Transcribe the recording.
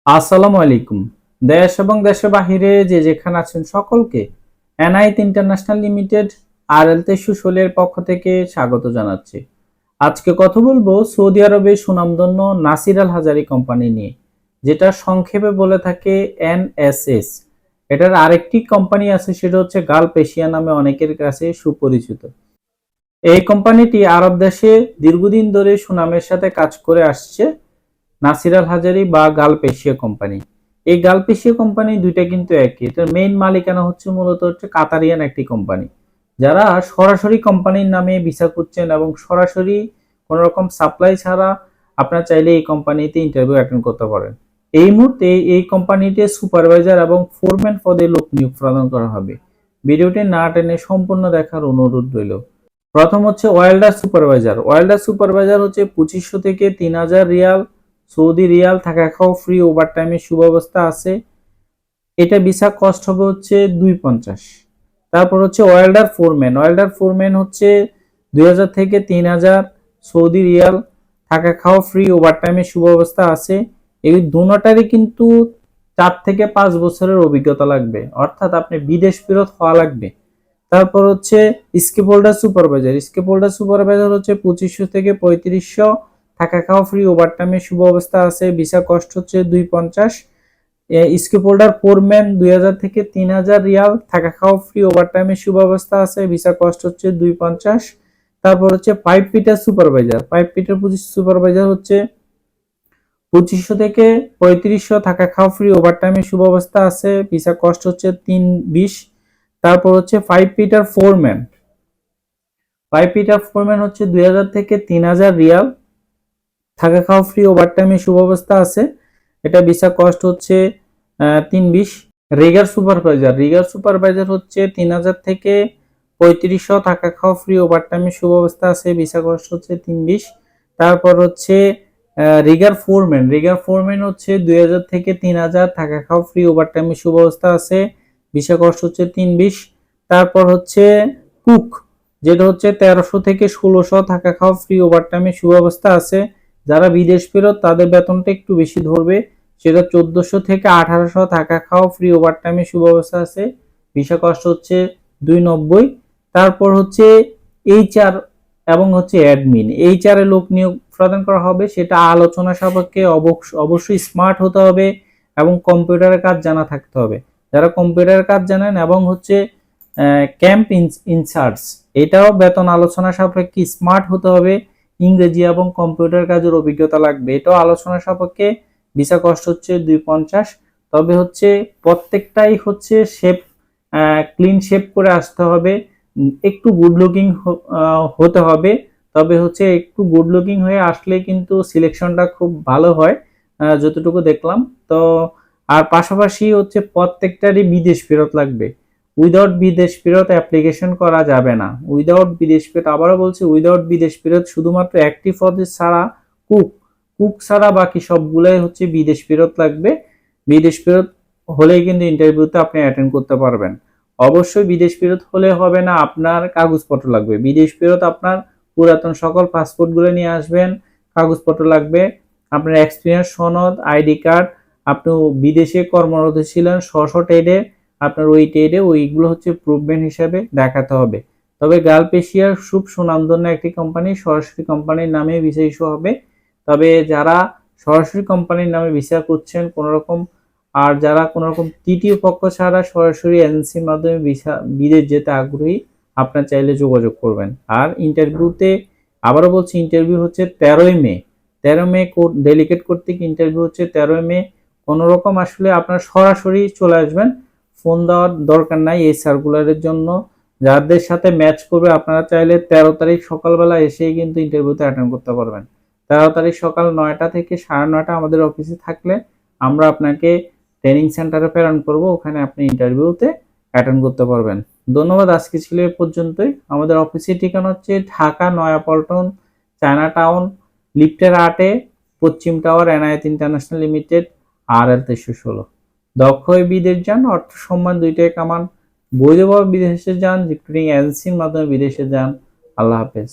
আসসালামু আলাইকুম। দেশ এবং দেশের বাহিরে যে যেখানে আছেন সকলকে এনআইটি ইন্টারন্যাশনাল লিমিটেড আরএল 2316 এর পক্ষ থেকে স্বাগত জানাচ্ছি। আজকে কথা বলবো সৌদি আরবের সুনামধন্য নাসির আল হাজারি কোম্পানি নিয়ে, যেটা সংক্ষেপে বলে থাকে এনএসএস। এটার আরেকটি কোম্পানি আছে, সেটা হচ্ছে গালফ এশিয়া নামে অনেকের কাছে সুপরিচিত। এই কোম্পানিটি আরব দেশে দীর্ঘদিন ধরে সুনামের সাথে কাজ করে আসছে। নাসির আল হাজারি বা গালফ এশিয়া কোম্পানি, এই গালফ এশিয়া কোম্পানি দুইটা কিন্তু একই। এটার মেইন মালিকানা মূলত হচ্ছে কাতারিয়ান একটি কোম্পানি, যারা সরাসরি কোম্পানির নামে ভিসা করছেন এবং সরাসরি কোন রকম সাপ্লাই ছাড়া আপনারা চাইলে এই কোম্পানিতে ইন্টারভিউ অ্যাটেন্ড করতে পারেন। এই মুহূর্তে এই কোম্পানিতে সুপারভাইজার এবং ফোরম্যান পদে লোক নিয়োগ প্রদান করা হবে। ভিডিওটি না টেনে সম্পূর্ণ দেখার অনুরোধ রইল। প্রথম হচ্ছে ওয়েল্ডার সুপারভাইজার। ওয়েল্ডার সুপারভাইজার হচ্ছে 2500 থেকে 3000 রিয়াল, সৌদি রিয়াল, থাকা খাওয়া ফ্রি, ওভারটাইমের সুব্যবস্থা আছে। এটা ভিসা কস্ট হবে হচ্ছে 250। তারপর হচ্ছে ওয়েল্ডার ফোরম্যান। ওয়েল্ডার ফোরম্যান হচ্ছে 2000 থেকে 3000 সৌদি রিয়াল, থাকা খাওয়া ফ্রি, ওভারটাইমের সুব্যবস্থা আছে। এই দুটোটারই কিন্তু 4 থেকে 5 বছরের অভিজ্ঞতা লাগবে, অর্থাৎ আপনি বিদেশ ফেরত হওয়া লাগবে। তারপর হচ্ছে স্কেপ হোল্ডার সুপারভাইজার। স্কেপ হোল্ডার সুপারভাইজার হচ্ছে 2500 থেকে 3500, থাকা খাওয়া ফ্রি, ওভারটাইমের সুব্যবস্থা আছে। ভিসা কস্ট হচ্ছে 250। স্কেপ হোল্ডার ফোরম্যান 2000 থেকে 3000 রিয়াল, থাকা খাওয়া ফ্রি, ওভারটাইমের সুব্যবস্থা আছে। ভিসা কস্ট হচ্ছে 250। তারপর হচ্ছে pipe fitter supervisor. Pipe fitter supervisor হচ্ছে 2500 থেকে 3500, থাকা খাওয়া ফ্রি, ওভারটাইমের সুব্যবস্থা আছে। ভিসা কস্ট হচ্ছে 320। তারপর হচ্ছে pipe fitter foreman. Pipe fitter foreman হচ্ছে 2000 থেকে 3000 রিয়াল, থাকা খাওয়া ফ্রি, ওভারটাইমের সুব্যবস্থা আছে। এটা ভিসা কস্ট হচ্ছে 320। Regard supervisor. রিগার সুপারভাইজার হচ্ছে 3000 থেকে 3500, থাকা খাওয়া ফ্রি, ওভারটাইমের সুব্যবস্থা আছে। ভিসা কস্ট হচ্ছে 320। তারপর হচ্ছে রিগার ফোরম্যান। রিগার ফোরম্যান হচ্ছে 2000 থেকে 3000, থাকা খাওয়া ফ্রি, ওভারটাইমের সুব্যবস্থা আছে। ভিসা কস্ট হচ্ছে 320। তারপর হচ্ছে কুক, যেটা হচ্ছে 1300 থেকে 1600, থাকা খাওয়া ফ্রি, ওভারটাইমের সুব্যবস্থা আছে। যারা বিদেশ ফেরত তাদের বেতনটা একটু বেশি ধরবে, সেটা 1400 থেকে 1800, থাকা খাওয়া ফ্রি, ওভারটাইমের সুব্যবস্থা আছে। ভিসা কস্ট হচ্ছে 290। তারপর হচ্ছে এইচআর এবং হচ্ছে অ্যাডমিন। এইচআর এ লোক নিয়োগ প্রদান করা হবে, সেটা আলোচনা সাপেক্ষে অবশ্যই স্মার্ট হতে হবে এবং কম্পিউটারের কাজ জানা থাকতে হবে। যারা কম্পিউটারের কাজ জানেন এবং হচ্ছে ক্যাম্প ইনচার্জ, এটাও বেতন আলোচনা সাপেক্ষে স্মার্ট হতে হবে। ইংরেজি এবং কম্পিউটার কাজের অভিজ্ঞতা লাগবে, এটাও আলোচনা সাপেক্ষে। ভিসা কস্ট হচ্ছে 250। তবে হচ্ছে প্রত্যেকটাই হচ্ছে শেপ, ক্লিন শেপ করে আসতে হবে, একটু গুড লুকিং হতে হবে। তবে হচ্ছে একটু গুড লুকিং হয়ে আসলে কিন্তু সিলেকশনটা খুব ভালো হয়, যতটুকু দেখলাম তো। আর পাশাপাশি হচ্ছে প্রত্যেকটারই বিদেশ ফেরত লাগবে। উইদাউট বিদেশ ফেরত অ্যাপ্লিকেশন করা যাবে না। উইদাউট বিদেশ ফেরত, আবারও বলছি, উইদাউট বিদেশ ফেরত শুধুমাত্র একটি পদে ছাড়া, কুক কুক ছাড়া বাকি সবগুলাই হচ্ছে বিদেশ ফেরত লাগবে। বিদেশ ফেরত হলেই কিন্তু ইন্টারভিউতে আপনি অ্যাটেন্ড করতে পারবেন। অবশ্যই বিদেশ ফেরত হলে হবে না, আপনার কাগজপত্র লাগবে। বিদেশ ফেরত আপনার পুরাতন সকল পাসপোর্টগুলো নিয়ে আসবেন, কাগজপত্র লাগবে, আপনার এক্সপিরিয়েন্স সনদ, আইডি কার্ড, আপনি বিদেশে কর্মরত ছিলেন ট্রেডে, আপনার ওই ট্রেডে ওইগুলো হচ্ছে প্রুভমেন্ট হিসাবে দেখাতে হবে। তবে গালফ এশিয়ার খুব সুনামধন্য একটি কোম্পানি, সরাসরি কোম্পানির নামে ভিসা ইস্যু হবে। তবে যারা সরাসরি কোম্পানির নামে ভিসা করছেন কোন রকম, আর যারা কোন রকম তৃতীয় পক্ষ ছাড়া সরাসরি এজেন্সির মাধ্যমে ভিসা বিদেশ যেতে আগ্রহী, আপনার চাইলে যোগাযোগ করবেন। আর ইন্টারভিউতে, আবারও বলছি, ইন্টারভিউ হচ্ছে 13ই মে। 13 মে ডেলিগেট কর্তৃক ইন্টারভিউ হচ্ছে 13 মে। কোন রকম আসলে আপনার সরাসরি চলে আসবেন, ফোন দেওয়ার দরকার নাই এই সার্কুলারের জন্য। যাদের সাথে ম্যাচ করবে আপনারা চাইলে 13 তারিখ সকালবেলা এসেই কিন্তু ইন্টারভিউতে অ্যাটেন্ড করতে পারবেন। 13 তারিখ সকাল 9টা থেকে 9:30 আমাদের অফিসে থাকলে আমরা আপনাকে ট্রেনিং সেন্টারে প্রেরণ করব, ওখানে আপনি ইন্টারভিউতে অ্যাটেন্ড করতে পারবেন। ধন্যবাদ, আজকে ছিল এ পর্যন্তই। আমাদের অফিসের ঠিকানা হচ্ছে ঢাকা নয়াপল্টন, চায়না টাউন, লিফটের 8-এ, পশ্চিম tower, NIT international limited, RL 2316। দক্ষ হয়ে বিদেশ যান, অর্থ সম্মান দুইটাই কামান। বৈধভাবে বিদেশে যান, রিক্রুটিং এজেন্সির মাধ্যমে বিদেশে যান। আল্লাহ হাফেজ।